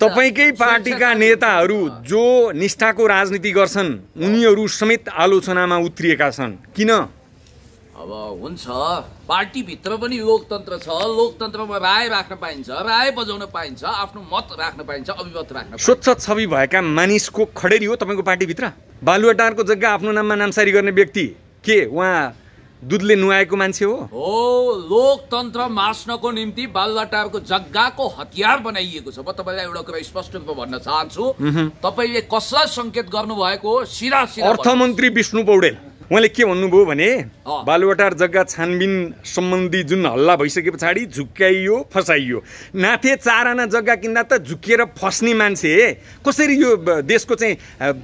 तपाईकै पार्टीका नेताहरू जो निष्ठाको राजनीति गर्छन् उनीहरू समेत आलोचनामा उत्रिएका छन्। किन? अब हुन्छ, पार्टीभित्र पनि लोकतन्त्र छ, लोकतन्त्रमा राय राख्न पाइन्छ, राय बजाउन पाइन्छ, आफ्नो मत राख्न पाइन्छ, अभिमत राख्न पाइन्छ। स्वच्छ छवि भएका मानिसको खडेरी हो तपाईँको पार्टीभित्र? बालुवाटारको जग्गा आफ्नो नाममा नामसारी गर्ने व्यक्ति के उहाँ दुधले नुहाएको मान्छे हो? लोकतन्त्र मास्नको निम्ति बालुवाटारको जग्गाको हतियार बनाइएको छ। म तपाईँलाई एउटा कुरा स्पष्ट रूपमा भन्न चाहन्छु, तपाईँले कसलाई सङ्केत गर्नुभएको हो? सिधा अर्थमन्त्री विष्णु पौडेल उहाँले के भन्नुभयो भने बालुवाटार जग्गा छानबिन सम्बन्धी जुन हल्ला भइसके पछाडि झुक्क्याइयो, फसाइयो। नाथे 4 आना जग्गा किन्दा त झुक्किएर फस्ने मान्छे कसरी यो देशको चाहिँ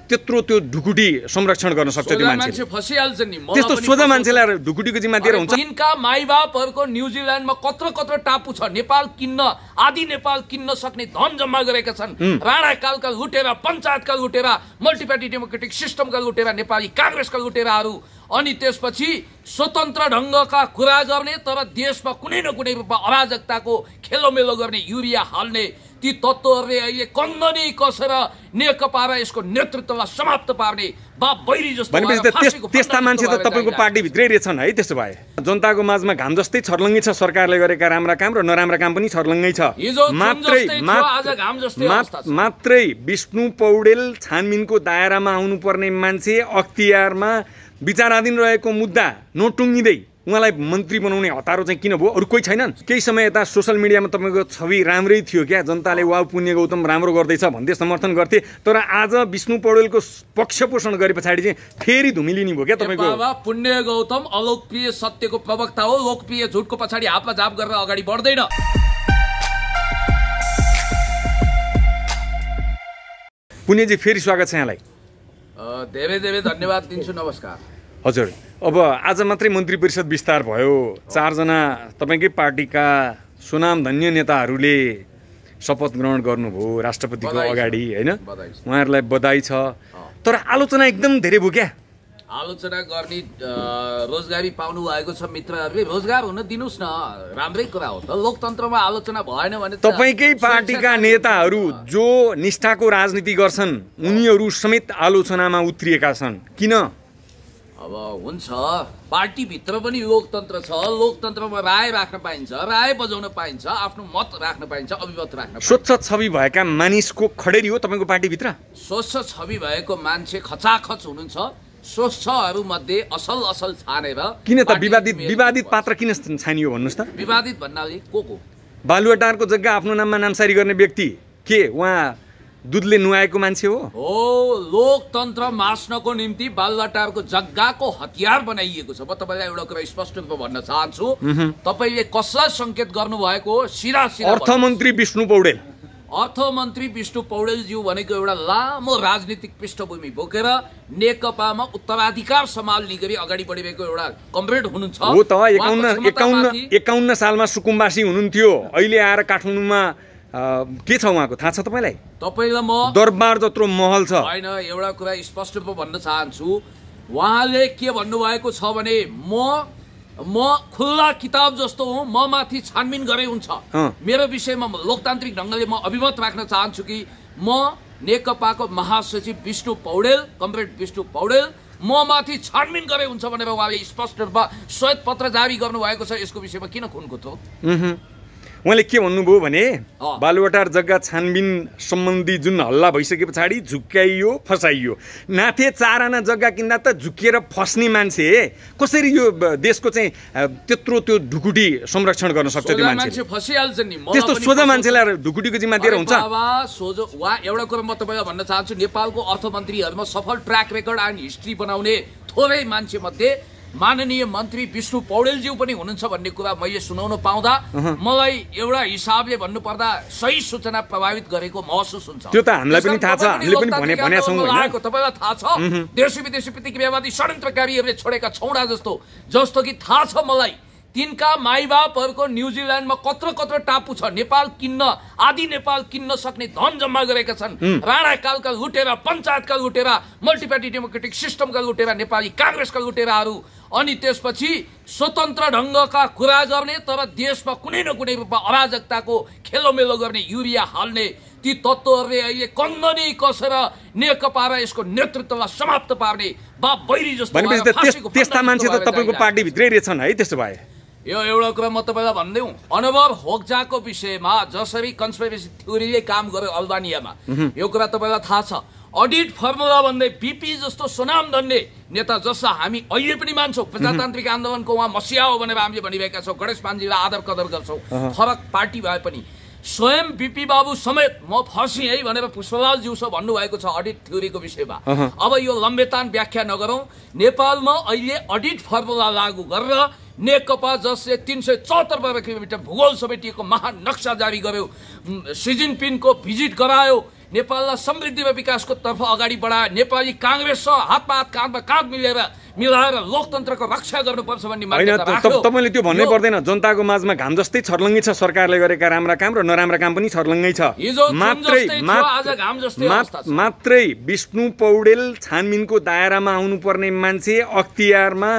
त्यत्रो त्यो ढुकुटी संरक्षण गर्न सक्छ? त्यो मान्छे फसिहाल्छ नि। त्यस्तो सोझा मान्छेलाई ढुकुटीको जिम्मा दिएर हुन्छ? यिनका माइबापहरूको न्युजिल्यान्डमा कत्रो टापु छ, नेपाल किन्न, आदि नेपाल किन्न सक्ने धन जम्मा गरेका छन्। राणाकालका लुटेरा, पञ्चायतका लुटेरा, मल्टिपार्टी डेमोक्रेटिक सिस्टमका लुटेरा, नेपाली कांग्रेसका लुटेराहरू, अनि त्यसपछि स्वतन्त्र ढङ्गका कुरा गर्ने तर देशमा कुनै न कुनै रूपमा अराजकताको खेलोमेलो गर्ने, युरिया हाल्ने ती तत्त्वहरूले अहिले कन्दनी कसेर नेकपा र यसको नेतृत्वलाई समाप्त पार्ने बाप बैरी जस्तो त्यस्ता मान्छे त तपाईँको पार्टीभित्रै रहेछन् है? त्यसो भए जनताको माझमा घाम जस्तै छर्लङ्गै छ सरकारले गरेका राम्रा काम र नराम्रा काम पनि छर्लङ्गै छ। मात्रै विष्णु पौडेल छानबिनको दायरामा आउनुपर्ने मान्छे अख्तियारमा विचाराधीन रहेको मुद्दा नटुङ्गिँदै उहाँलाई मन्त्री बनाउने हतारो चाहिँ किन भयो? अरू कोही छैनन्? केही समय यता सोसल मिडियामा तपाईँको छवि राम्रै थियो क्या, जनताले वाउ पुण्य गौतम राम्रो गर्दैछ भन्दै समर्थन गर्थे, तर आज विष्णु पौडेलको पक्ष पोषण गरे पछाडि चाहिँ फेरि धुमिलिनी भयो क्या तपाईँको? बाबा पुण्य गौतम अलोकप्रिय सत्यको प्रवक्ता हो, लोकप्रिय झुटको पछाडि हापा झाप गरेर अगाडि बढ्दैन। पुण्यजी फेरि स्वागत छ यहाँलाई। धेरै धेरै धन्यवाद दिन्छु, नमस्कार। हजुर, अब आज मात्रै मन्त्री परिषद विस्तार भयो। 4 जना तपाईँकै पार्टीका सुनामधन्य नेताहरूले शपथ ग्रहण गर्नुभयो राष्ट्रपतिको अगाडि, होइन? उहाँहरूलाई बधाई छ, तर आलोचना एकदम धेरै भयो क्या? आलोचना गर्ने रोजगारी पाउनु भएको छ मित्रहरूले, रोजगार हुन दिनुस् न, राम्रै कुरा हो त। लोकतन्त्रमा आलोचना भएन भने तपाईँकै पार्टीका नेताहरू जो निष्ठाको राजनीति गर्छन् उनीहरू समेत आलोचनामा उत्रिएका छन्। किन? अब हुन्छ, पार्टीभित्र पनि लोकतन्त्र छ, लोकतन्त्रमा राय राख्न पाइन्छ, राय बजाउन पाइन्छ, आफ्नो मत राख्न पाइन्छ, अभिमत राख्न पाइन्छ। स्वच्छ छवि भएका मानिसको खडेरी हो तपाईँको पार्टीभित्र? स्वच्छ छवि भएको मान्छे खचाखच हुनुहुन्छ, स्वच्छहरू मध्ये असल छानेर। किन त विवादित पात्र किन छानियो भन्नुहोस् त? विवादित भन्नाले को? बालुवाटारको जग्गा आफ्नो नाममा नामसारी गर्ने व्यक्ति के उहाँ दुधले नुहाएको मान्छे हो? लोकतन्त्र मास्नको निम्ति बालुवाटारको जग्गाको हतियार बनाइएको छ। म तपाईँलाई एउटा कुरा स्पष्ट रूपमा भन्न चाहन्छु, तपाईँले कसलाई सङ्केत गर्नुभएको हो? सिधा अर्थमन्त्री विष्णु पौडेल। अर्थमन्त्री विष्णु पौडेलज्यू भनेको एउटा लामो राजनीतिक पृष्ठभूमि बोकेर नेकपामा उत्तराधिकार सम्हाल्ने गरी अगाडि बढिरहेको एउटा कमरेड हुनुहुन्छ। हो त, 51 सालमा सुकुम्बासी हुनुहुन्थ्यो, अहिले आएर काठमाडौँमा के छ उहाँको थाहा छ तपाईँलाई? तपाईँलाई म दरबार जत्रो महल छ। होइन, एउटा कुरा स्पष्ट रूपमा भन्न चाहन्छु, उहाँले के भन्नुभएको छ भने म खुल्ला किताब जस्तो हुँ, म माथि छानबिन गरे हुन्छ। मेरो विषयमा लोकतान्त्रिक ढङ्गले म अभिमत राख्न चाहन्छु कि म नेकपाको महासचिव विष्णु पौडेल, कमरेड विष्णु पौडेल, म माथि छानबिन गरे हुन्छ भनेर उहाँले स्पष्ट रूपमा श्वेत पत्र जारी गर्नुभएको छ। यसको विषयमा किन खुनको थो? उहाँले के भन्नुभयो भने बालुवाटार जग्गा छानबिन सम्बन्धी जुन हल्ला भइसके पछाडि झुक्क्याइयो, फसाइयो। नाथे 4 आना जग्गा किन्दा त झुक्किएर फस्ने मान्छे कसरी यो देशको चाहिँ त्यत्रो त्यो ढुकुटी संरक्षण गर्न सक्छ? त्यो मान्छे फसिहाल्छ नि। त्यस्तो सोझा मान्छेलाई ढुकुटीको जिम्मा दिएर हुन्छ? एउटा कुरा म तपाईँलाई भन्न चाहन्छु, नेपालको अर्थमन्त्रीहरूमा सफल ट्र्याक रेकर्ड एन्ड हिस्ट्री बनाउने थोरै मान्छे मध्ये माननीय मन्त्री विष्णु पौडेलज्यू पनि हुनुहुन्छ भन्ने कुरा मैले सुनाउन पाउँदा मलाई एउटा हिसाबले भन्नुपर्दा सही सूचना प्रभावित गरेको महसुस हुन्छ। त्यो त हामीलाई पनि थाहा छ, हामीले पनि भनेका छौँ हैन? तपाईलाई थाहा छ, देशी विदेशी प्रतिक्रियावादी षड्यन्त्रकारीहरूले छोडेका छौडा जस्तो कि थाहा छ मलाई। तिनका माइबापहरूको न्युजिल्यान्डमा कत्रो टापु छ, नेपाल किन्न, आदि नेपाल किन्न सक्ने धन जम्मा गरेका छन्। राणाकालका लुटेरा, पञ्चायतका लुटेरा, मल्टिपार्टी डेमोक्रेटिक सिस्टमका लुटेरा, नेपाली कांग्रेसका लुटेराहरू, अनि त्यसपछि स्वतन्त्र ढङ्गका कुरा गर्ने तर देशमा कुनै न कुनै रूपमा अराजकताको खेलोमेलो गर्ने, युरिया हाल्ने ती तत्त्वहरूले अहिले कन्दनी कसेर नेकपा र यसको नेतृत्वलाई समाप्त पार्ने बाप बैरी जस्तो त्यस्ता मान्छे त तपाईँको पार्टीभित्रै रहेछन् है। त्यसो भए यो एउटा कुरा म तपाईँलाई भनिदिउँ, अनुभव होक्जाको विषयमा जसरी कन्स्पिरेसी थ्योरीले काम गर्यो अल्बानियामा, यो कुरा तपाईँलाई थाहा छ। अडिट फर्मुला भन्दै बिपी जस्तो सुनामधन्य नेता जसलाई हामी अहिले पनि मान्छौँ, प्रजातान्त्रिक आन्दोलनको उहाँ मसिया हो भनेर हामीले भनिरहेका छौँ, गणेश मानजीलाई आदर कदर गर्छौँ, फरक पार्टी भए पनि स्वयं बिपी बाबु समेत म फर्सी है भनेर पुष्पलाल ज्यूसो भन्नुभएको छ अडिट थ्योरीको विषयमा। अब यो लम्बेतान व्याख्या नगरौँ, नेपालमा अहिले अडिट फर्मुला लागू गरेर नेकपा जसले 374 वर्ग किलोमिटर भूगोल समेटिएको महान नक्सा जारी गर्यो, सी जिनपिङको भिजिट गरायो, नेपाललाई समृद्धि र विकासको तर्फ अगाडि बढायो, नेपाली काङ्ग्रेससँग हातमा हात काँधमा काँध मिलाएर लोकतन्त्रको रक्षा गर्नुपर्छ भन्ने मान्यता राख्यो। तपाईँले त्यो भन्नै पर्दैन, जनताको माझमा घाम जस्तै छर्लङ्गै छ सरकारले गरेका राम्रा काम र नराम्रा काम पनि छर्लङ्गै छ। मात्रै विष्णु पौडेल छानबिनको दायरामा आउनुपर्ने मान्छे अख्तियारमा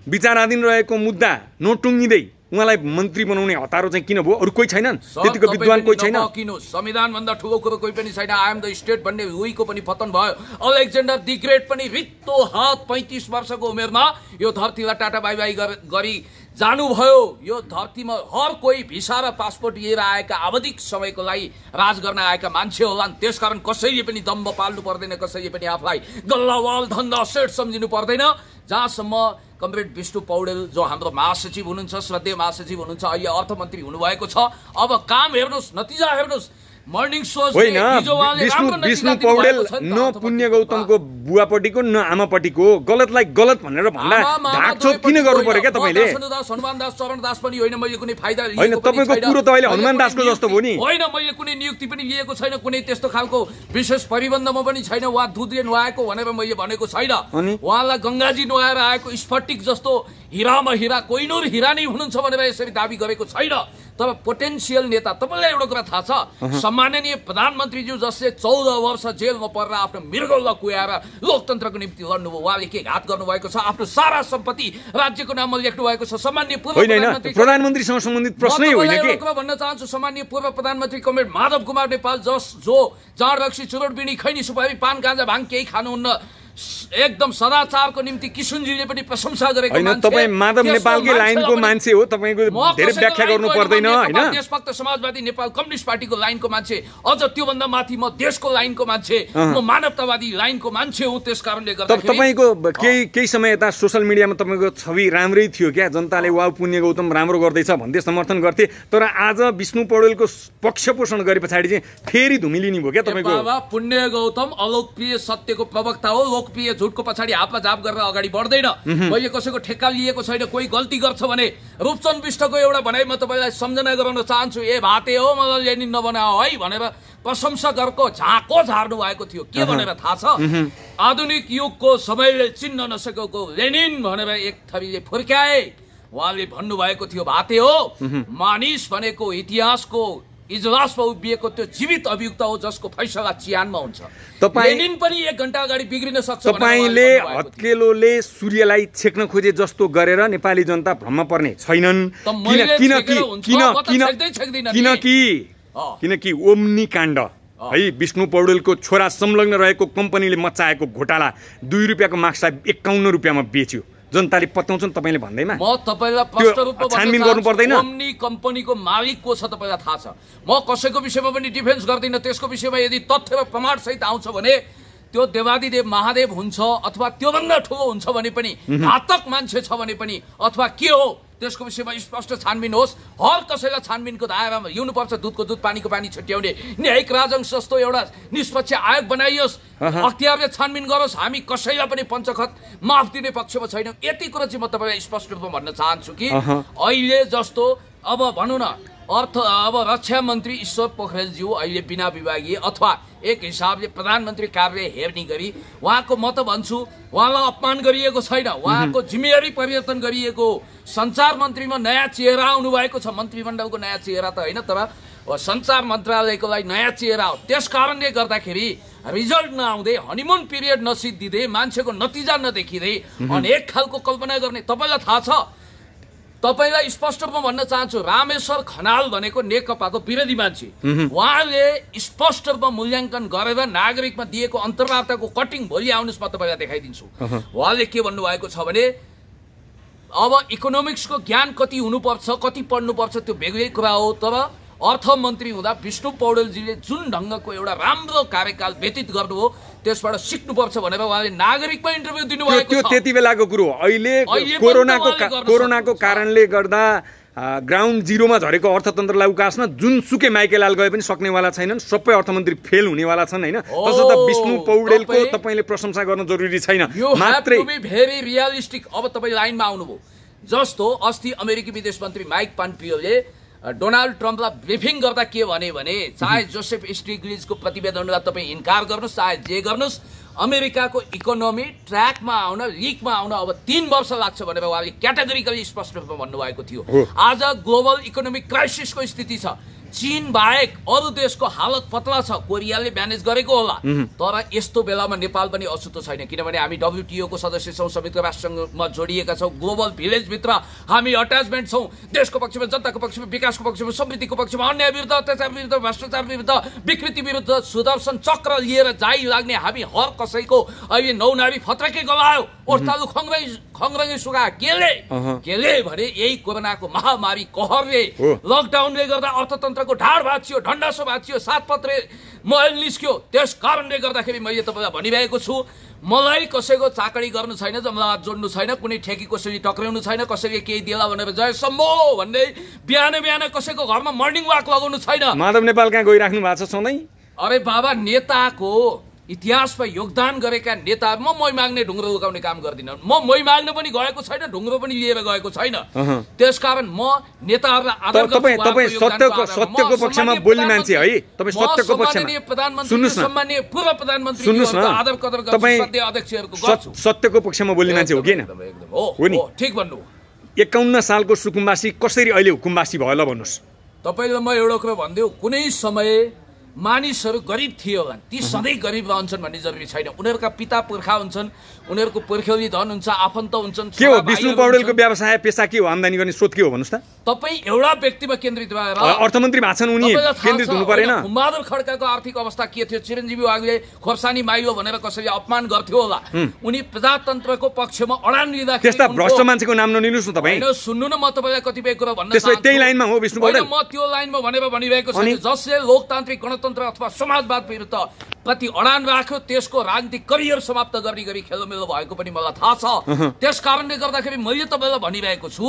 विचाराधीन रहेको मुद्दा नटुङ्गिँदै उहाँलाई मन्त्री बनाउने हतारो चाहिँ किन भयो? अरू कोही छैनन्? त्यतिको विद्वान कोही छैन? संविधान भन्दा ठुलो कुरो कोही पनि छैन। आई एम द स्टेट भन्ने रुईको पनि पतन भयो। अलेक्जेन्डर दि ग्रेट पनि रित्तो हात 35 वर्षको उमेरमा यो धरतीलाई टाटा बाई बाई गरी जानुभयो। यो धरतीमा हर कोही भिसा र पासपोर्ट लिएर आएका आवधिक समयको लागि राज गर्न आएका मान्छे होलान्। त्यसकारण कसैले पनि दम्ब पाल्नु पर्दैन, कसैले पनि आफूलाई गल्लावाल धन्दा सेट सम्झिनु पर्दैन। जहाँसम्म कमरेड विष्णु पौडेल जो हाम्रो महासचिव हुनुहुन्छ, श्रद्धेय महासचिव हुनुहुन्छ, अहिले अर्थमन्त्री हुनुभएको छ, अब काम हेर्नुहोस्, नतिजा हेर्नुहोस्। मर्निङ शो विष्णु पौडेल न पुण्य गौतमको बुवापट्टिको न आमापट्टिको, गलतलाई गलत भनेर भन्दा ढाकछोप किन गर्नु पर्यो क्या तपाईँले? हनुमान दास चरण दास पनि होइन, मैले कुनै फाइदा होइन, तपाईँको कुरो त अहिले हनुमान दासको जस्तो भयो नि। होइन, मैले कुनै नियुक्ति पनि लिएको छैन, कुनै त्यस्तो खालको विशेष परिबन्धमा पनि छैन। उहाँ दुधले नुहाएको भनेर मैले भनेको छैन। उहाँलाई गङ्गाजी नुहाएर आएको स्फटिक जस्तो हिरामा हिरा कोइनूर हिरा नै हुनुहुन्छ भनेर यसरी दाबी गरेको छैन। तर पोटेन्सियल नेता, तपाईँलाई एउटा कुरा थाहा छ, सम्माननीय प्रधानमन्त्रीज्यू जसले 14 वर्ष जेलमा परेर आफ्नो मृगौला कुहाएर लोकतन्त्रको निम्ति लड्नुभयो, उहाँले के घात गर्नुभएको छ? आफ्नो सारा सम्पत्ति राज्यको नाममा लेख्नु भएको छ। सम्माननीय पूर्व प्रधानमन्त्रीसँग सम्बन्धित प्रश्नै होइन के? एउटा कुरा भन्न चाहन्छु, सम्माननीय पूर्व प्रधानमन्त्री कमरेड माधव कुमार नेपाल जो जाँड रक्सी चुरोट बिडी खैनी सुपारी पान गाँजा भाङ केही खानुहुन्न, एकदम सदाचारको निम्ति किशुनजीले पनि प्रशंसा गरेको मान्छे। तपाईँ माधव नेपालकै लाइनको मान्छे हो, तपाईँको धेरै व्याख्या गर्नु पर्दैन हैन? देशभक्त समाजवादी नेपाल कम्युनिस्ट पार्टीको लाइनको मान्छे, अझ त्योभन्दा माथि म देशको लाइनको मान्छे, म मानवतावादी लाइनको मान्छे हुँ। त्यसकारणले गर्दा तपाईँको केही समय यता सोशल मिडियामा तपाईँको छवि राम्रै थियो क्या, जनताले वाउ पुण्य गौतम राम्रो गर्दैछ भन्दै समर्थन गर्थे। तर आज विष्णु पौडेलको पक्ष पोषण गरे पछाडि चाहिँ फेरि धुमिलिनी भयो क्या तपाईँको? पुण्य गौतम अलोकप्रिय सत्यको प्रवक्ता हो, लोकप्रिय झुटको पछाडि हातमा जाप गरेर अगाडि बढ्दैन। मैले कसैको ठेक्का लिएको छैन। कोही गल्ती गर्छ भने रूपचन्द विष्टको एउटा भनाइ म तपाईँलाई सम्झना गराउन चाहन्छु, ए भाते हो मलाई लेनिन नबनाओ है भनेर प्रशंसकहरूको झाँको झार्नु भएको थियो। के भनेर थाहा छ? आधुनिक युगको समयले चिन्न नसकेको लेनिन भनेर एक थरीले फुर्क्याए। उहाँले भन्नुभएको थियो भाते हो मानिस भनेको इतिहासको इजलासमा उभिएको त्यो जीवित अभियुक्त हो जसको फैसला चिहानमा हुन्छ। लेनिन पनि 1 घण्टा अगाडि बिग्रिन सक्छ। तपाईँले हत्केलोले सूर्यलाई छेक्न खोजे जस्तो गरेर नेपाली जनता भ्रममा पर्ने छैनन्। किनकि ओम्नी काण्ड है, विष्णु पौडेलको छोरा संलग्न रहेको कम्पनीले मचाएको घोटाला 2 रुपियाँको मार्क्सलाई 51 रुपियाँमा बेच्यो। जनताले पत्याउँछन् तपाईँले भन्दैमा। म तपाईँलाई प्रष्ट रूपमा छानबिन गर्नु पर्दैन। ओम्नी कम्पनीको मालिक को छ तपाईँलाई थाहा छ? म कसैको विषयमा पनि डिफेन्स गर्दिनँ। त्यसको विषयमा यदि तथ्य र प्रमाण सहित आउँछ भने त्यो देवादिदेव महादेव हुन्छ अथवा त्योभन्दा ठुलो हुन्छ भने पनि, घातक मान्छे छ भने पनि, अथवा के हो त्यसको विषयमा स्पष्ट छानबिन होस्। हर कसैलाई छानबिनको दायरामा ल्याउनुपर्छ। दुधको दुध पानीको पानी छुट्याउने न्यायिक राजंश जस्तो एउटा निष्पक्ष आयोग बनाइयोस्, अख्तियारले छानबिन गरोस्। हामी कसैलाई पनि पञ्चखत माफ दिने पक्षमा छैनौँ। यति कुरा चाहिँ म तपाईँलाई स्पष्ट रूपमा भन्न चाहन्छु कि अहिले जस्तो अब भनौँ न अब रक्षा मन्त्री ईश्वर पोखरेलज्यू अहिले बिना विभागीय अथवा एक हिसाबले प्रधानमन्त्री कार्यालय हेर्ने गरी उहाँको म त भन्छु उहाँलाई अपमान गरिएको छैन। उहाँको जिम्मेवारी परिवर्तन गरिएको। सञ्चार मन्त्रीमा नयाँ चेहरा आउनु भएको छ। मन्त्रीमण्डलको नयाँ चेहरा त होइन, तर सञ्चार मन्त्रालयको लागि नयाँ चेहरा हो। त्यस कारणले गर्दाखेरि रिजल्ट नआउँदै, हनीमुन पिरियड नसिद्धिँदै, मान्छेको नतिजा नदेखिँदै अनेक खालको कल्पना गर्ने। तपाईँलाई थाहा छ तपाईलाई स्पष्ट रूपमा भन्न चाहन्छु, रामेश्वर खनाल भनेको नेकपाको विरोधी मान्छे। उहाँले स्पष्ट रूपमा मूल्याङ्कन गरेर नागरिकमा दिएको अन्तर्वार्ताको कटिङ भोलि आउनुहोस्, म तपाईँलाई देखाइदिन्छु। उहाँले के भन्नुभएको छ भने अब इकोनोमिक्सको ज्ञान कति हुनुपर्छ, कति पढ्नुपर्छ त्यो बेग्लै कुरा हो, तर अर्थमन्त्री हुँदा विष्णु पौडेलजीले जुन ढङ्गको एउटा राम्रो कार्यकाल व्यतीत गर्नुभयो त्यसबाट सिक्नुपर्छ भनेर उहाँले नागरिकमा इन्टरभ्यू दिनुभएको छ। त्यो त्यति बेलाको कुरो हो। अहिले कोरोनाको कारणले गर्दा ग्राउन्ड जिरोमा झरेको अर्थतन्त्रलाई उकास्न जुनसुकै माइकेलाल गए पनि सक्नेवाला छैनन्, सबै अर्थमन्त्री फेल हुनेवाला छन् हैन। तसर्थ विष्णु पौडेलको तपाईले प्रशंसा गर्न जरुरी छैन मात्रै। Very realistic. अब तपाई लाइनमा आउनुभयो, जस्तो अस्ति अमेरिकी विदेश मन्त्री माइक पम्पियोले डोनाल्ड ट्रम्पलाई ब्रिफिङ गर्दा के भने चाहे जोसेफ स्टिग्लिजको प्रतिवेदनलाई तपाईँ इन्कार गर्नुहोस्, चाहे जे गर्नुहोस्, अमेरिकाको इकोनोमी ट्र्याकमा आउन, लिकमा आउन अब 3 वर्ष लाग्छ भनेर उहाँले क्याटेगोरिकली स्पष्ट रूपमा भन्नुभएको थियो। आज ग्लोबल इकोनोमिक क्राइसिसको स्थिति छ। चीन बाहेक अरू देशको हालत पतला छ, कोरियाले म्यानेज गरेको होला, तर यस्तो बेलामा नेपाल पनि अछुतो छैन, किनभने हामी WTO को सदस्य छौँ, संयुक्त राष्ट्रसङ्घमा जोडिएका छौँ, ग्लोबल भिलेजभित्र हामी अट्याचमेन्ट छौँ, देशको पक्षमा, जनताको पक्षमा, विकासको पक्षमा, समृद्धिको पक्षमा, अन्याय विरुद्ध, अत्याचार विरुद्ध, भ्रष्टाचार विरुद्ध, विकृति विरुद्ध सुदर्शन चक्र लिएर जाइ लाग्ने हामी हर कसैको अहिले नौनारी फत्रके गलायो, ओर्तालु खङ्ग्रङै सुगा केले भने यही कोरोनाको महामारी कहरले, लकडाउनले गर्दा अर्थतन्त्रको ढाड भाँचियो, ढन्डासो भाँचियो, 7 पत्रे महल निस्क्यो। त्यस कारणले गर्दाखेरि मैले तपाईँलाई भनिरहेको छु, मलाई कसैको चाकडी गर्नु छैन, जमलात जोड्नु छैन, कुनै ठेकी कसैले टक्राउनु छैन, कसैले केही दिएला भनेर जय सम्भो भन्दै बिहान कसैको घरमा मर्निङ वाक लगाउनु छैन। माधव नेपाल कहाँ गइराख्नु भएको छ सधैँ? अरे बाबा, नेताको इतिहासमा योगदान गरेका नेताहरू, म मै माग्ने ढुङ्ग्रो उकाउने काम गर्दिनँ, म मै माग्न पनि गएको छैन, ढुङ्ग्रो पनि लिएर गएको छैन। त्यसकारण म नेताहरूलाई आदर गर्छु। तपाईँ सत्यको पक्षमा बोल्ने मान्छे है, तपाईँ सत्यको पक्षमा। प्रधानमन्त्री, सम्माननीय पूर्व प्रधानमन्त्री, सुन्नुस् न, आदर कदर गर्छु, सधैँ अध्यक्षहरूको गर्छु। सत्यको पक्षमा बोल्ने मान्छे हो कि हैन? हो नि, ठीक भन्नु। 51 सालको सुकुम्बासी कसरी अहिले हुकुम्बासी भयो ल भन्नुहोस्? तपाईँलाई म एउटा कुरा भनिदिउँ, कुनै समय मानिसहरू गरिब थिए होला, ती सधैँ गरिब रहन्छन् भन्ने जरुरी छैन। उनीहरूका पिता पुर्खा हुन्छन्, उनीहरूको पुर्ख्यौली धन हुन्छ, आफन्त हुन्छन्। के हो विष्णु पौडेलको व्यवसाय पेशा के हो, आम्दानी गर्ने स्रोत के हो भन्नुहोस् त? तपाईँ एउटा व्यक्तिमा केन्द्रित भएर अर्थमन्त्री भएको छन्, उनी केन्द्रित हुनु परेन? बहादुर खड्काको आर्थिक अवस्था के थियो, चिरञ्जीवी वाग्ले खोर्सानी माइलो भनेर कसैले अपमान गर्थ्यो होला, उनी प्रजातन्त्रको पक्षमा अडान लिँदाखेरि त्यस्ता भ्रष्ट मान्छेको नाम नलिनुहोस् न तपाईँ। सुन्नु न, म तपाईँलाई कतिपय कुरा भन्न चाहन्छु। त्यही लाइनमा हो विष्णु पौडेल? म त्यो लाइनमा भनेर भनिरहेको छु, जसले लोकतान्त्रिक गणतन्त्र अथवा समाजवाद विरुद्ध प्रति अडान राख्यो त्यसको राजनीतिक करियर समाप्त गरी खेलोमेलो भएको पनि मलाई थाहा छ। त्यस कारणले गर्दाखेरि मैले तपाईँलाई भनिरहेको छु,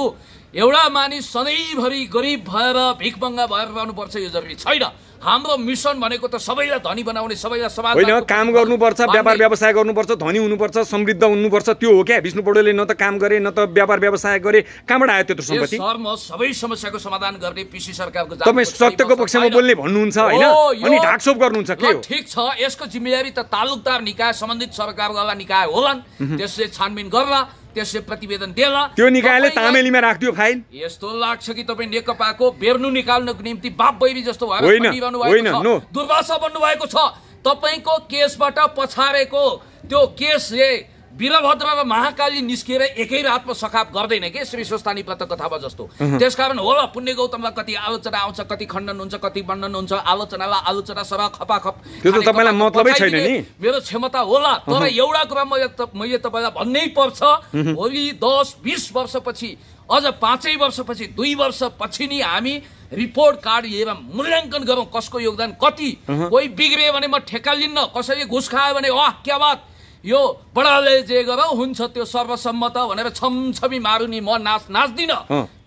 एउटा मानिस सधैँभरि गरिब भएर भिखमङ्गा भएर रहनुपर्छ यो जरुरी छैन। हाम्रो मिसन भनेको त सबैलाई धनी बनाउने, सबैलाई समाज होइन, काम गर्नुपर्छ, व्यापार व्यवसाय गर्नुपर्छ, धनी हुनुपर्छ, समृद्ध हुनुपर्छ, त्यो हो क्या? विष्णु पौडेलले न त काम गरे, न त व्यापार व्यवसाय गरे, कहाँबाट आयो त्यत्रो सम्पत्ति? सर, म सबै समस्याको समाधान गर्ने पिसी सरकारको तपाईँ सत्यको पक्षमा बोल्ने भन्नुहुन्छ हैन, अनि ढाकछोप गर्नुहुन्छ के हो? ठीक छ, यसको जिम्मेवारी त तालुकदार निकाय, सम्बन्धित सरकारवाला निकाय होलान्, त्यसले छानबिन गर्ला, त्यसले प्रतिवेदन देला, त्यो निकायले तामेलीमा राख्दियो फाइल। यस्तो लाग्छ कि तपाईँ नेकपाको बेर्नु निकाल्नको निम्ति बाप बैरी जस्तो भएर बनिरहनु भएको छ, दुर्वासा बन्नु भएको छ। तपाईको केसबाट पछारेको त्यो केसले वीरभद्र र महाकाली निस्किएर एकै रातमा सखाप गर्दैन के श्री स्वस्तानी व्रत कथामा जस्तो। त्यसकारण होला पुण्य गौतमलाई कति आलोचना आउँछ, कति खण्डन हुन्छ, कति वर्णन हुन्छ, आलोचनालाई आलोचना सर खपाखप, त्यो त तपाईलाई मतलबै छैन नि। मेरो क्षमता होला, तर एउटा कुरा मैले तपाईलाई भन्नै पर्छ, भोलि 10-20 वर्षपछि, अझ 5 वर्षपछि, 2 वर्षपछि नि हामी रिपोर्ट कार्ड लिएर मूल्याङ्कन गरौँ कसको योगदान कति। कोही बिग्रियो भने म ठेक्का लिन्न, कसैले घुस खायो भने वाह क्या बात, यो बडाले जे गरौँ हुन्छ त्यो सर्वसम्मत भनेर छमछमी मारुनी म नाच्दिन।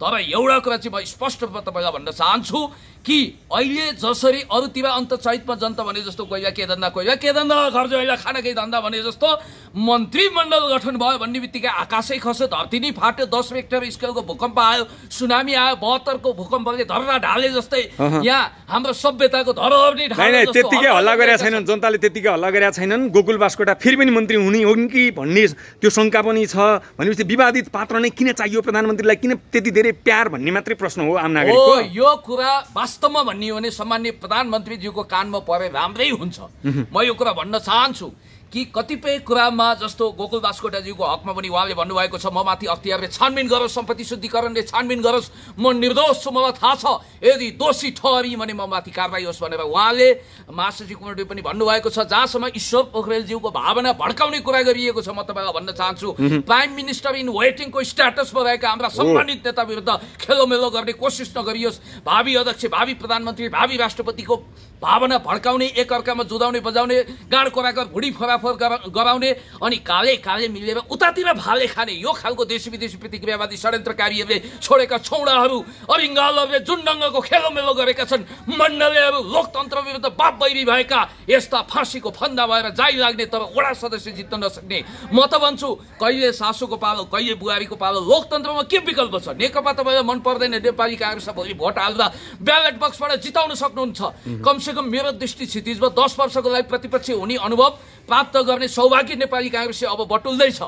तर एउटा कुरा चाहिँ म स्पष्ट रूपमा तपाईँलाई भन्न चाहन्छु कि अहिले जसरी अरूतिर अन्त चैतमा जनता भने जस्तो कोही के धन्दा घर जोइला खाना केही धन्दा भने जस्तो मन्त्रीमण्डल गठन भयो भन्ने बित्तिकै आकाशै खस्यो, धरती नै फाट्यो, 10 रेक्टर स्केलको भूकम्प आयो, सुनामी आयो, 72 को भूकम्पले धरला ढाले जस्तै यहाँ हाम्रो सभ्यताको धरोहर नै ढाले जस्तो। त्यतिकै हल्ला गरेका छैनन्, जनताले त्यतिकै हल्ला गरेका छैनन्। गोकुल बास्कोटा फेरि पनि मन्त्री हुन् कि भन्ने त्यो शङ्का पनि छ। भनेपछि विवादित पात्र नै किन चाहियो प्रधानमन्त्रीलाई, किन त्यति धेरै प्यार भन्ने मात्रै प्रश्न हो आम नागरिकको। यो कुरा वास्तवमा भन्ने हो भने सम्माननीय प्रधानमन्त्रीज्यूको कानमा परे राम्रै हुन्छ। म यो कुरा भन्न चाहन्छु कि कतिपय कुरामा जस्तो गोकुल बास्कोटाज्यूको हकमा पनि उहाँले भन्नुभएको छ म माथि अख्तियारले छानबिन गरोस्, सम्पत्ति शुद्धिकरणले छानबिन गरोस्, म निर्दोष छु, मलाई थाहा छ, यदि दोषी ठहरी भने म माथि कारबाही होस् भनेर उहाँले महासचिव कुमारले पनि भन्नुभएको छ। जहाँसम्म ईश्वर पोखरेलज्यूको भावना भड्काउने कुरा गरिएको छ, म तपाईँलाई भन्न चाहन्छु प्राइम मिनिस्टर इन वेटिङको स्ट्याटसमा रहेका हाम्रा सम्मानित नेता विरुद्ध खेलोमेलो गर्ने कोसिस नगरियोस्। भावी अध्यक्ष, भावी प्रधानमन्त्री, भावी राष्ट्रपतिको भावना भड्काउने, एकअर्कामा जुदाउने बजाउने, गाड कोराकर भुडी फराफर गराउने अनि काले काले मिलेर उतातिर भाले खाने यो खालको देशी विदेशी प्रतिक्रियावादी षड्यन्त्रकारीहरूले छोडेका छौडाहरू अरिङ्गालहरूले जुन ढङ्गको खेलोमेलो गरेका छन्, मण्डलीहरू लोकतन्त्र विरुद्ध बाप बैरी भएका यस्ता फाँसीको फन्दा भएर जाइ लाग्ने तर वडा सदस्य जित्न नसक्ने। म त भन्छु कहिले सासूको पालो कहिले बुहारीको पालो, लोकतन्त्रमा के विकल्प छ? नेकपा तपाईँलाई मन पर्दैन, नेपाली काङ्ग्रेसलाई भोलि भोट हाल्दा ब्यालेट बक्सबाट जिताउन सक्नुहुन्छ। कमसेकम मेरो दृष्टि क्षितिजमा 10 वर्षको लागि प्रतिपक्ष हुने अनुभव प्राप्त गर्ने सौभाग्य नेपाली काङ्ग्रेसले अब बटुल्दैछ।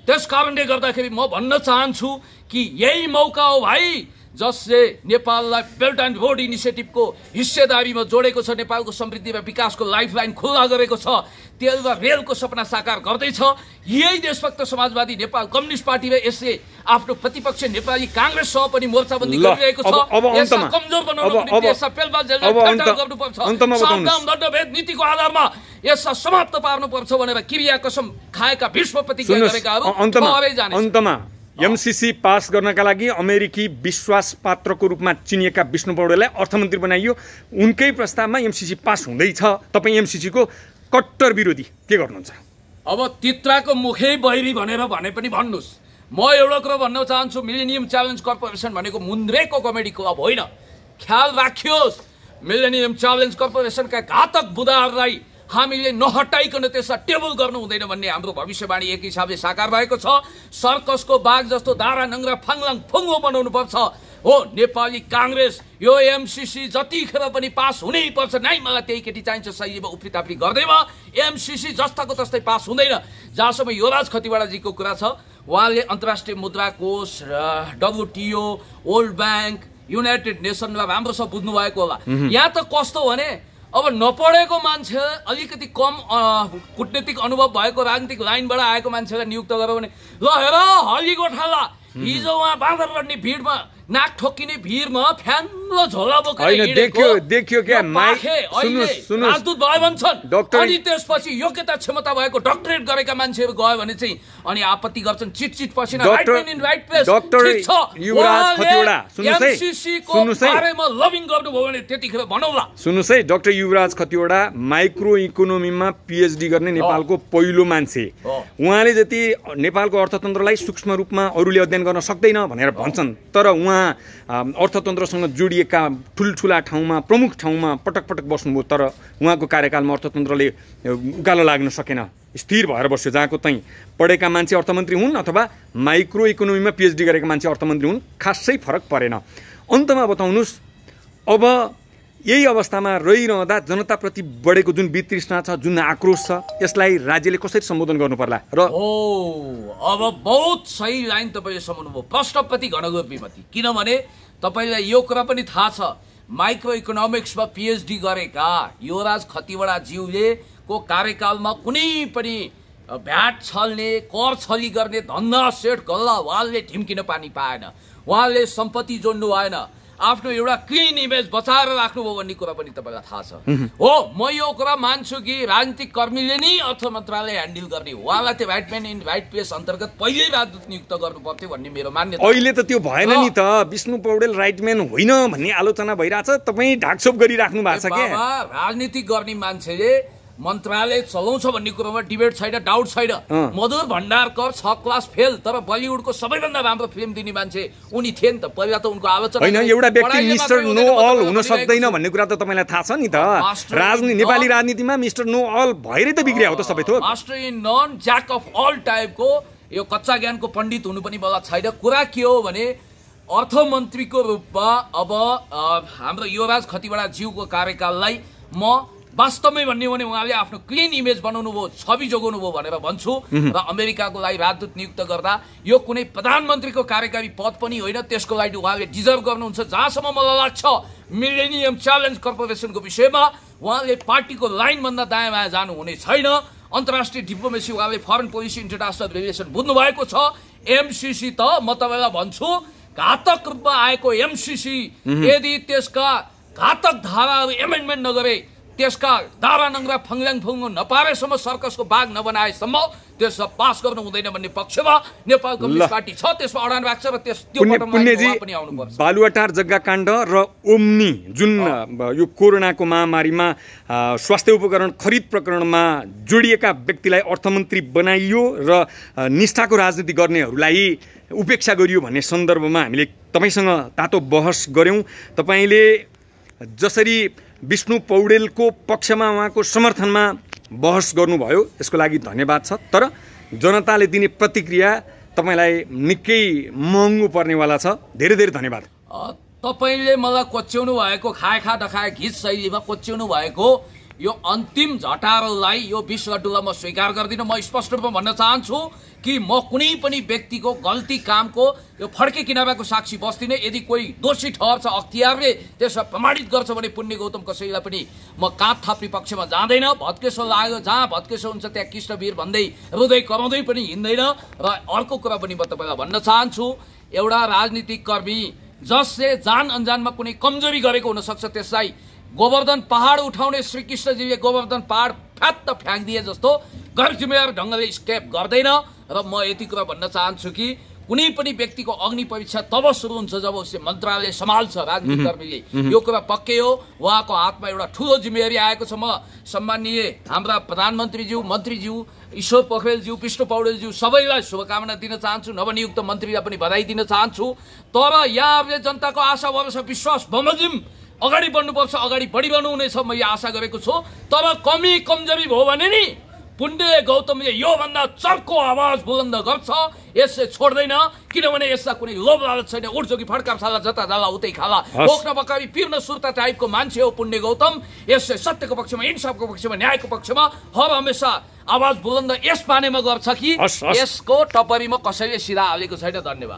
त्यस कारणले गर्दाखेरि म भन्न चाहन्छु कि यही मौका हो भाइ जसले नेपाललाई बेल्ट एन्ड रोड इनिसिएटिभको हिस्सेदारीमा जोडेको छ, नेपालको समृद्धि र विकासको लाइफलाइन खुल्ला गरेको छ, तेल र रेलको सपना साकार गर्दैछ। यही देशभक्त समाजवादी नेपाल कम्युनिस्ट पार्टी र यसले आफ्नो प्रतिपक्ष नेपाली काङ्ग्रेससँग पनि मोर्चाबन्दी गरिरहेको छ। यसलाई कमजोर बनाउनको निम्ति यसलाई पेलबाल जेललाई ठट्टा गर्नुपर्छ, सावधान दण्डभेद नीतिको आधारमा यसलाई समाप्त पार्नुपर्छ भनेर क्रिया कसम खाएका भीष्म प्रतिज्ञा गरेकाहरू ठहरै जाने। अन्तमा एमसीसी पास गर्नका लागि अमेरिकी विश्वासपात्रको रूपमा चिनिएका विष्णु पौडेललाई अर्थमन्त्री बनाइयो। उनकै प्रस्तावमा एमसीसी पास हुँदैछ। तपाईँ एमसीसीको कट्टर विरोधी, के गर्नुहुन्छ? अब तित्राको मुखै बहिरी भनेर भने पनि भन्नुहोस्। म एउटा कुरा भन्न चाहन्छु, मिलेनियम च्यालेन्ज कर्पोरेसन भनेको मुन्द्रेको कमेडी क्लब होइन। ख्याल राखियोस्, मिलेनियम च्यालेन्ज कर्पोरेसनका घातक बुदाहरूलाई हामीले नहटाइकन त्यसलाई टेबल गर्नु हुँदैन भन्ने हाम्रो भविष्यवाणी एक हिसाबले साकार भएको छ। सर्कसको बाघ जस्तो दारा नङ्ग्रा फाङलाङ फुङ्गो बनाउनु पर्छ हो नेपाली काङ्ग्रेस। यो एमसीसी जतिखेर पनि पास हुनै पर्छ, नै मलाई त्यही केटी चाहिन्छ शैलीमा उफ्रीताफ्री गर्दैमा एमसीसी जस्ताको तस्तै पास हुँदैन। जहाँसम्म युवराज खतिवडाजीको कुरा छ, उहाँले अन्तर्राष्ट्रिय मुद्रा कोष, WTO, वर्ल्ड ब्याङ्क, युनाइटेड नेसनलाई राम्रोसँग बुझ्नु भएको होला। यहाँ त कस्तो भने अब नपढेको मान्छे अलिकति कम कूटनीतिक अनुभव भएको राजनीतिक लाइनबाट आएको मान्छेलाई नियुक्त गर्यो भने ल हेर हली गोठाला हिजो उहाँ बाँदर लड्ने भिडमा नाक ठोकिने भिडमा फ्यान र झोला बोकेर देखियो क्या राजदूत भयो भन्छन्। अनि त्यसपछि योग्यता क्षमता भएको डक्टरेट गरेका मान्छेहरू गयो भने चाहिँ अनि आपत्ति गर्छन्, चिट पसिना right man in right place. ठीक छ, एमसीसीको बारेमा लभिङ गर्नुभयो भने त्यतिखेर भनौला। सुन्नुहोस् है, डाक्टर युवराज खतिवडा माइक्रो इकोनोमीमा पिएचडी गर्ने नेपालको पहिलो मान्छे। उहाँले जति नेपालको अर्थतन्त्रलाई सूक्ष्म रूपमा अरूले अध्ययन गर्न सक्दैन भनेर भन्छन्, तर उहाँ अर्थतन्त्रसँग जोडिएका ठुल्ठुला ठाउँमा प्रमुख ठाउँमा पटक पटक बस्नुभयो, तर उहाँको कार्यकालमा अर्थतन्त्रले उकालो लाग्न सकेन, स्थिर भएर बस्यो। जहाँको तै पढेका मान्छे अर्थमन्त्री हुन् अथवा माइक्रो इकोनोमीमा पिएचडी गरेका मान्छे अर्थमन्त्री हुन्, खासै फरक परेन। अन्तमा बताउनुहोस्, अब यही अवस्थामा रहिरहँदा जनताप्रति बढेको जुन वितृष्णा छ, जुन आक्रोश छ, यसलाई राज्यले कसरी सम्बोधन गर्नु पर्ला? र अब बहुत सही लाइन तपाईँले सम्झनुभयो, प्रश्नप्रति घनघोर विमति। किनभने तपाईँलाई यो कुरा पनि थाहा छ, माइक्रो इकोनोमिक्समा पिएचडी गरेका युवराज खतिवडाज्यूले को कार्यकालमा कुनै पनि भ्याट छल्ने, कर छली गर्ने, धन्दा सेट गल्ला उहाँले ढिम्किन पानी पाएन, उहाँले सम्पत्ति जोड्नु भएन, आफ्नो एउटा क्लिन इमेज बचाएर राख्नुभयो भन्ने कुरा पनि तपाईँलाई थाहा छ। हो, म यो कुरा मान्छु कि राजनीतिक कर्मीले नै अर्थ मन्त्रालय ह्यान्डल गर्ने, उहाँलाई त्यो right man in right place अन्तर्गत पहिल्यै राजदूत नियुक्त गर्नु पर्थ्यो भन्ने मेरो मान्यता। अहिले त त्यो भएन नि त, विष्णु पौडेल राइट म्यान होइन भन्ने आलोचना भइरहेछ, तपाईँ ढाकछोप गरिराख्नु भएको छ क्या। राजनीति गर्ने मान्छेले मन्त्रालय चलाउँछ भन्ने कुरोमा डिबेट छैन, डाउट छैन। मधुर भण्डारकर 6 क्लास फेल तर बलिउडको सबैभन्दा राम्रो फिल्म दिने मान्छे उनी थिए नि त। पहिला त उनको आलोचना होइन, एउटा व्यक्ति मिस्टर नो अल हुन सक्दैन भन्ने कुरा त तपाईँलाई थाहा छ नि त। नेपाली राजनीतिमा मिस्टर नो अल भएरै त बिग्रिया हो त सबै थोक। Master in none jack of all टाइपको यो कच्चा ज्ञानको पण्डित हुनु पनि मलाई छैन। कुरा के हो भने अर्थमन्त्रीको रूपमा अब हाम्रो युवराज खतिवडाज्यूको कार्यकाललाई म वास्तवमै भन्ने हो भने उहाँले आफ्नो क्लिन इमेज बनाउनु भयो, छवि जोगाउनु भयो भनेर भन्छु। र अमेरिकाको लागि राजदूत नियुक्त गर्दा यो कुनै प्रधानमन्त्रीको कार्यकारी पद पनि होइन, त्यसको लागि उहाँले डिजर्भ गर्नुहुन्छ। जहाँसम्म मलाई लाग्छ मिलेनियम च्यालेन्ज कर्पोरेसनको विषयमा उहाँले पार्टीको लाइनभन्दा दायाँ बायाँ जानु हुने छैन। अन्तर्राष्ट्रिय डिप्लोमेसी उहाँले फरेन पोलिसी इन्टरनेसनल रिलेसन बुझ्नुभएको छ। एमसीसी त म तपाईँलाई भन्छु घातक रूपमा आएको एमसीसी यदि त्यसका घातक धाराहरू एमेन्डमेन्ट नगरे, त्यसका दारा नङ्ग्रा फङ्ल्याङ फुङ्गो नपारेसम्म, सर्कसको बाघ नबनाएसम्म त्यसमा पास गर्नु हुँदैन भन्ने पक्षमा नेपाल कम्युनिस्ट पार्टी छ, त्यसमा अडान राख्छ र त्यो पुण्यजी बालुवाटार जग्गाकाण्ड र ओम्नी जुन यो कोरोनाको महामारीमा स्वास्थ्य उपकरण खरिद प्रकरणमा जोडिएका व्यक्तिलाई अर्थमन्त्री बनाइयो र निष्ठाको राजनीति गर्नेहरूलाई उपेक्षा गरियो भन्ने सन्दर्भमा हामीले तपाईँसँग तातो बहस गऱ्यौँ। तपाईँले जसरी विष्णु पौडेलको पक्षमा उहाँको समर्थनमा बहस गर्नुभयो यसको लागि धन्यवाद छ। तर जनताले दिने प्रतिक्रिया तपाईँलाई निकै महँगो पर्नेवाला छ। धेरै धेरै धन्यवाद। तपाईँले मलाई कोच्याउनु भएको खा नखाए गीत शैलीमा कोच्याउनु भएको यो अन्तिम झटारोलाई यो विष लड्डुलाई म स्वीकार गर्दिनँ। म स्पष्ट रूपमा भन्न चाहन्छु कि म कुनै पनि व्यक्तिको गल्ती कामको यो फड्के किनाराको साक्षी बस्दिनँ। यदि कोही दोषी ठहर्छ, अख्तियारले त्यसलाई प्रमाणित गर्छ भने पुण्य गौतम कसैलाई पनि म काँध थाप्ने पक्षमा जाँदैन। भत्केसो लाग्यो, जहाँ भत्केसो हुन्छ त्यहाँ कृष्णवीर भन्दै हृदय कराउँदै पनि हिँड्दैन। र अर्को कुरा पनि म तपाईँलाई भन्न चाहन्छु, एउटा राजनीतिक कर्मी जसले जान अनजानमा कुनै कमजोरी गरेको हुनसक्छ त्यसलाई गोवर्धन पहाड उठाउने श्रीकृष्णजीले गोवर्धन पहाड फ्यात्त फ्याँकिदिए जस्तो गैर जिम्मेवार ढङ्गले स्केप गर्दैन। र म यति कुरा भन्न चाहन्छु कि कुनै पनि व्यक्तिको अग्नि परीक्षा तब सुरु हुन्छ जब उसले मन्त्रालय सम्हाल्छ। राजनीतिक कर्मीले यो कुरा पक्कै हो। उहाँको हातमा एउटा ठुलो जिम्मेवारी आएको छ। म सम्माननीय हाम्रा प्रधानमन्त्रीज्यू, मन्त्रीज्यू, ईश्वर पोखरेलज्यू, विष्णु पौडेलज्यू सबैलाई शुभकामना दिन चाहन्छु। नवनियुक्त मन्त्रीलाई पनि बधाई दिन चाहन्छु। तर यहाँहरूले जनताको आशा भरोसा विश्वास बमोजिम अगाडि बढ्नुपर्छ, अगाडि बढिरहनु हुनेछ, म यो आशा गरेको छु। तर कमी कमजोरी भयो भने नि पुण्य गौतमले योभन्दा चर्को आवाज बुलन्द गर्छ, यसले छोड्दैन। किनभने यसलाई कुनै लोभ लालच छैन। उठ्जोगी फड्का साला जता जाला उतै खाला, बोक्न बकारी पिर्न सुर्ता टाइपको मान्छे हो पुण्य गौतम। यसले सत्यको पक्षमा, इन्साफको पक्षमा, न्यायको पक्षमा हर हमेसा आवाज बुलन्द यस बारेमा गर्छ कि यसको टपरीमा कसैले सिधा हालेको छैन। धन्यवाद।